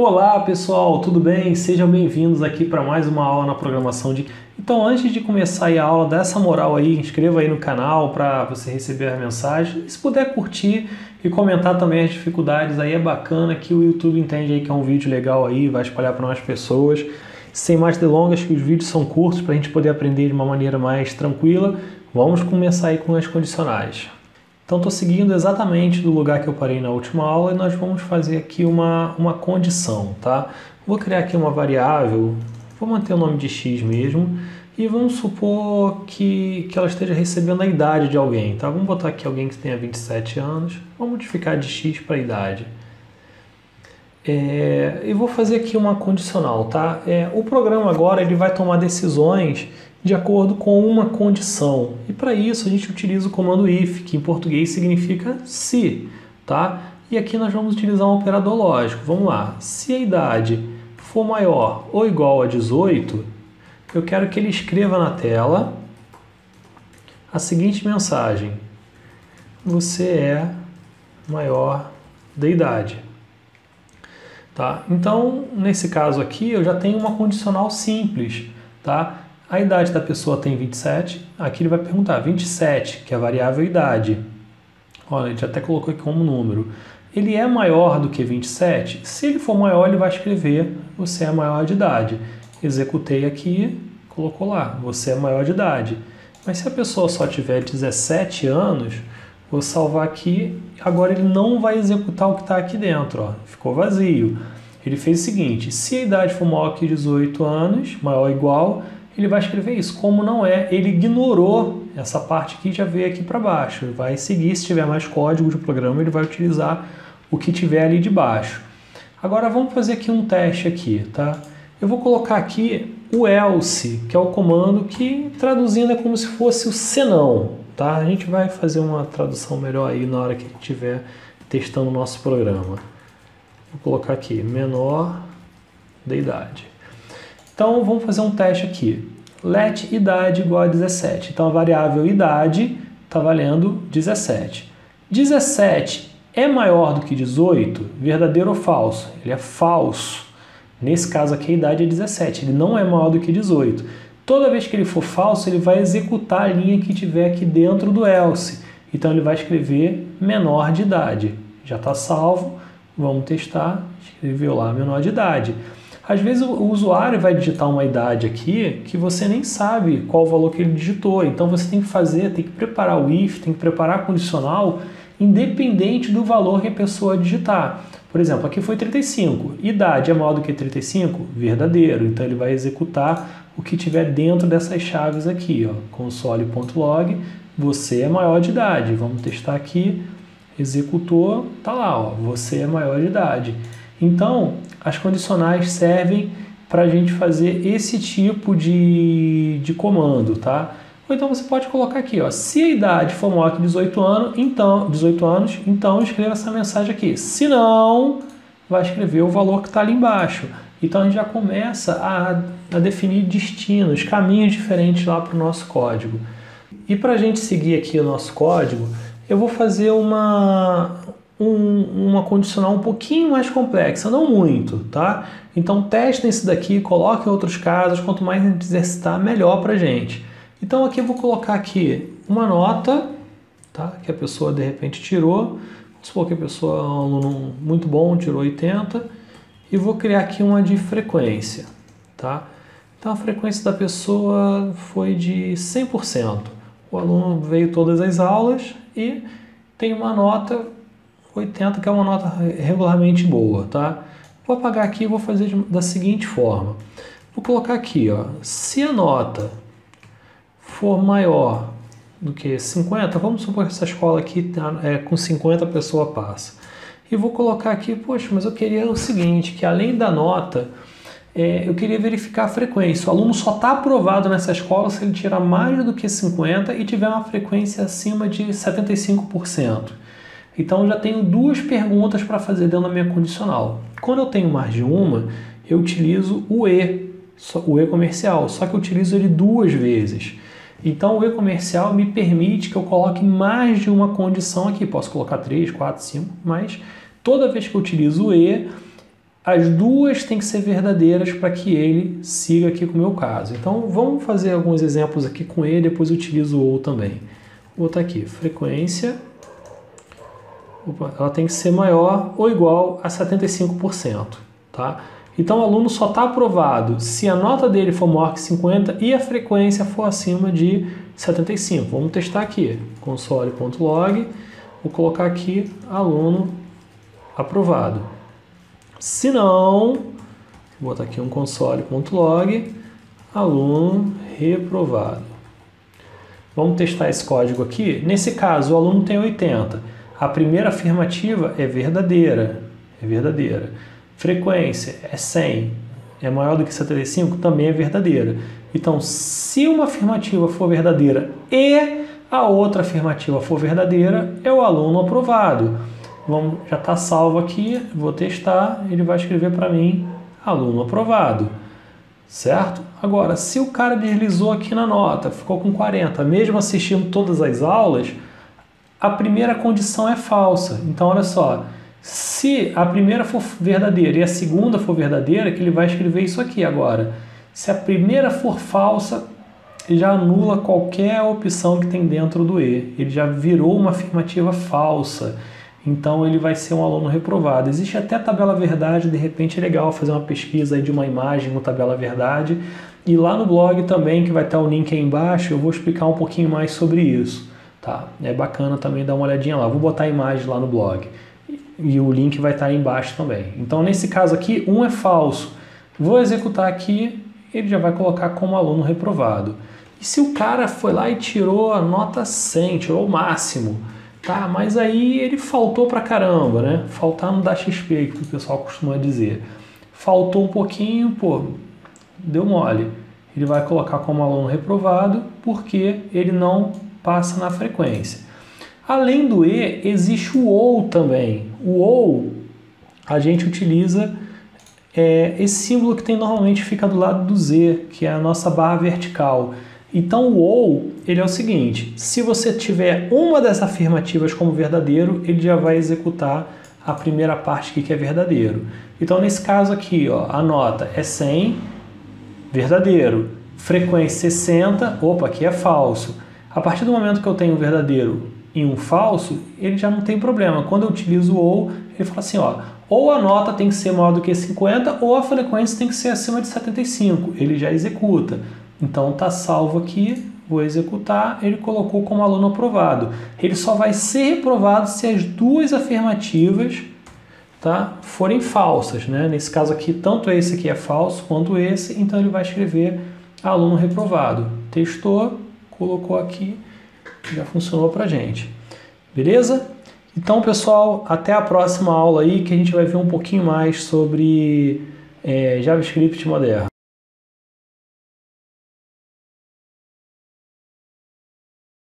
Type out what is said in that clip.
Olá pessoal, tudo bem? Sejam bem-vindos aqui para mais uma aula na programação de... Então, antes de começar aí a aula, dá essa moral aí, inscreva aí no canal para você receber a mensagem. E se puder curtir e comentar também as dificuldades aí, é bacana que o YouTube entende aí que é um vídeo legal aí, vai espalhar para mais pessoas. Sem mais delongas, que os vídeos são curtos para a gente poder aprender de uma maneira mais tranquila, vamos começar aí com as condicionais. Então, estou seguindo exatamente do lugar que eu parei na última aula e nós vamos fazer aqui uma condição, tá? Vou criar aqui uma variável, vou manter o nome de x mesmo e vamos supor que ela esteja recebendo a idade de alguém, tá? Vamos botar aqui alguém que tenha 27 anos, vamos modificar de x para a idade. E vou fazer aqui uma condicional, tá? O programa agora ele vai tomar decisões de acordo com uma condição. E para isso a gente utiliza o comando if, que em português significa se, tá? E aqui nós vamos utilizar um operador lógico. Vamos lá. Se a idade for maior ou igual a 18, eu quero que ele escreva na tela a seguinte mensagem: você é maior de idade. Tá? Então, nesse caso aqui, eu já tenho uma condicional simples, tá? A idade da pessoa tem 27, aqui ele vai perguntar 27, que é a variável idade. Olha, ele já até colocou aqui como número. Ele é maior do que 27? Se ele for maior, ele vai escrever você é maior de idade. Executei aqui, colocou lá, você é maior de idade. Mas se a pessoa só tiver 17 anos, vou salvar aqui, agora ele não vai executar o que está aqui dentro, ó, ficou vazio. Ele fez o seguinte: se a idade for maior que 18 anos, maior ou igual, ele vai escrever isso. Como não é, ele ignorou essa parte que já veio aqui para baixo. Ele vai seguir, se tiver mais código de programa, ele vai utilizar o que tiver ali de baixo. Agora vamos fazer aqui um teste aqui, tá? Eu vou colocar aqui o else, que é o comando que traduzindo é como se fosse o senão, tá? A gente vai fazer uma tradução melhor aí na hora que estiver testando o nosso programa. Vou colocar aqui menor de idade. Então, vamos fazer um teste aqui. Let idade igual a 17. Então, a variável idade está valendo 17. 17 é maior do que 18? Verdadeiro ou falso? Ele é falso. Nesse caso aqui, a idade é 17. Ele não é maior do que 18. Toda vez que ele for falso, ele vai executar a linha que tiver aqui dentro do else. Então, ele vai escrever menor de idade. Já está salvo. Vamos testar. Escreveu lá menor de idade. Às vezes o usuário vai digitar uma idade aqui que você nem sabe qual o valor que ele digitou. Então você tem que preparar o if, tem que preparar a condicional independente do valor que a pessoa digitar. Por exemplo, aqui foi 35. Idade é maior do que 35? Verdadeiro. Então ele vai executar o que tiver dentro dessas chaves aqui, ó. Console.log, você é maior de idade. Vamos testar aqui. Executou, tá lá, ó, você é maior de idade. Então, as condicionais servem para a gente fazer esse tipo de comando, tá? Ou então você pode colocar aqui, ó, se a idade for maior que 18 anos, então escreva essa mensagem aqui. Se não, vai escrever o valor que está ali embaixo. Então a gente já começa a definir destinos, caminhos diferentes lá para o nosso código. E para a gente seguir aqui o nosso código, eu vou fazer uma condicional um pouquinho mais complexa, não muito, tá? Então testem isso daqui, coloquem outros casos, quanto mais a gente exercitar, melhor pra gente. Então aqui eu vou colocar aqui uma nota, tá? Que a pessoa de repente tirou, vamos supor que a pessoa é um aluno muito bom, tirou 80, e vou criar aqui uma de frequência, tá? Então a frequência da pessoa foi de 100%. O aluno veio todas as aulas e tem uma nota 80, que é uma nota regularmente boa, tá? Vou apagar aqui e vou fazer da seguinte forma. Vou colocar aqui, ó, se a nota for maior do que 50, vamos supor que essa escola aqui com 50 a pessoa passa. E vou colocar aqui, poxa, mas eu queria o seguinte, que além da nota, eu queria verificar a frequência. O aluno só está aprovado nessa escola se ele tirar mais do que 50 e tiver uma frequência acima de 75%. Então, eu já tenho duas perguntas para fazer dentro da minha condicional. Quando eu tenho mais de uma, eu utilizo o E comercial, só que eu utilizo ele duas vezes. Então, o E comercial me permite que eu coloque mais de uma condição aqui. Posso colocar 3, 4, 5, mas toda vez que eu utilizo o E, as duas têm que ser verdadeiras para que ele siga aqui com o meu caso. Então vamos fazer alguns exemplos aqui com ele, depois eu utilizo o ou também. Vou botar aqui, frequência, ela tem que ser maior ou igual a 75%, tá? Então o aluno só está aprovado se a nota dele for maior que 50 e a frequência for acima de 75. Vamos testar aqui, console.log, vou colocar aqui aluno aprovado. Se não, vou botar aqui um console.log, aluno reprovado. Vamos testar esse código aqui. Nesse caso, o aluno tem 80. A primeira afirmativa é verdadeira. Frequência é 100. É maior do que 75? Também é verdadeira. Então, se uma afirmativa for verdadeira e a outra afirmativa for verdadeira, é o aluno aprovado. Já está salvo aqui, vou testar, ele vai escrever para mim, aluno aprovado, certo? Agora, se o cara deslizou aqui na nota, ficou com 40, mesmo assistindo todas as aulas, a primeira condição é falsa. Então, olha só, se a primeira for verdadeira e a segunda for verdadeira, que ele vai escrever isso aqui agora. Se a primeira for falsa, ele já anula qualquer opção que tem dentro do E. Ele já virou uma afirmativa falsa. Então ele vai ser um aluno reprovado. Existe até tabela verdade, de repente é legal fazer uma pesquisa aí de uma imagem com tabela verdade. E lá no blog também, que vai estar o link aí embaixo, eu vou explicar um pouquinho mais sobre isso. Tá? É bacana também dar uma olhadinha lá. Vou botar a imagem lá no blog. E o link vai estar aí embaixo também. Então nesse caso aqui, 1 é falso. Vou executar aqui, ele já vai colocar como aluno reprovado. E se o cara foi lá e tirou a nota 100, tirou o máximo, tá? Mas aí ele faltou pra caramba, né? Faltar não dá XP, que o pessoal costuma dizer. Faltou um pouquinho, pô, deu mole. Ele vai colocar como aluno reprovado porque ele não passa na frequência. Além do E, existe o OU também. O OU, a gente utiliza esse símbolo que normalmente fica do lado do Z, que é a nossa barra vertical. Então o OU, ele é o seguinte, se você tiver uma das afirmativas como verdadeiro, ele já vai executar a primeira parte aqui que é verdadeiro. Então nesse caso aqui, ó, a nota é 100, verdadeiro. Frequência 60, opa, aqui é falso. A partir do momento que eu tenho um verdadeiro e um falso, ele já não tem problema. Quando eu utilizo o OU, ele fala assim, ó, ou a nota tem que ser maior do que 50, ou a frequência tem que ser acima de 75. Ele já executa. Então está salvo aqui, vou executar, ele colocou como aluno aprovado. Ele só vai ser reprovado se as duas afirmativas, tá, forem falsas, né? Nesse caso aqui, tanto esse aqui é falso quanto esse, então ele vai escrever aluno reprovado. Testou, colocou aqui, já funcionou para a gente. Beleza? Então, pessoal, até a próxima aula aí que a gente vai ver um pouquinho mais sobre JavaScript moderno.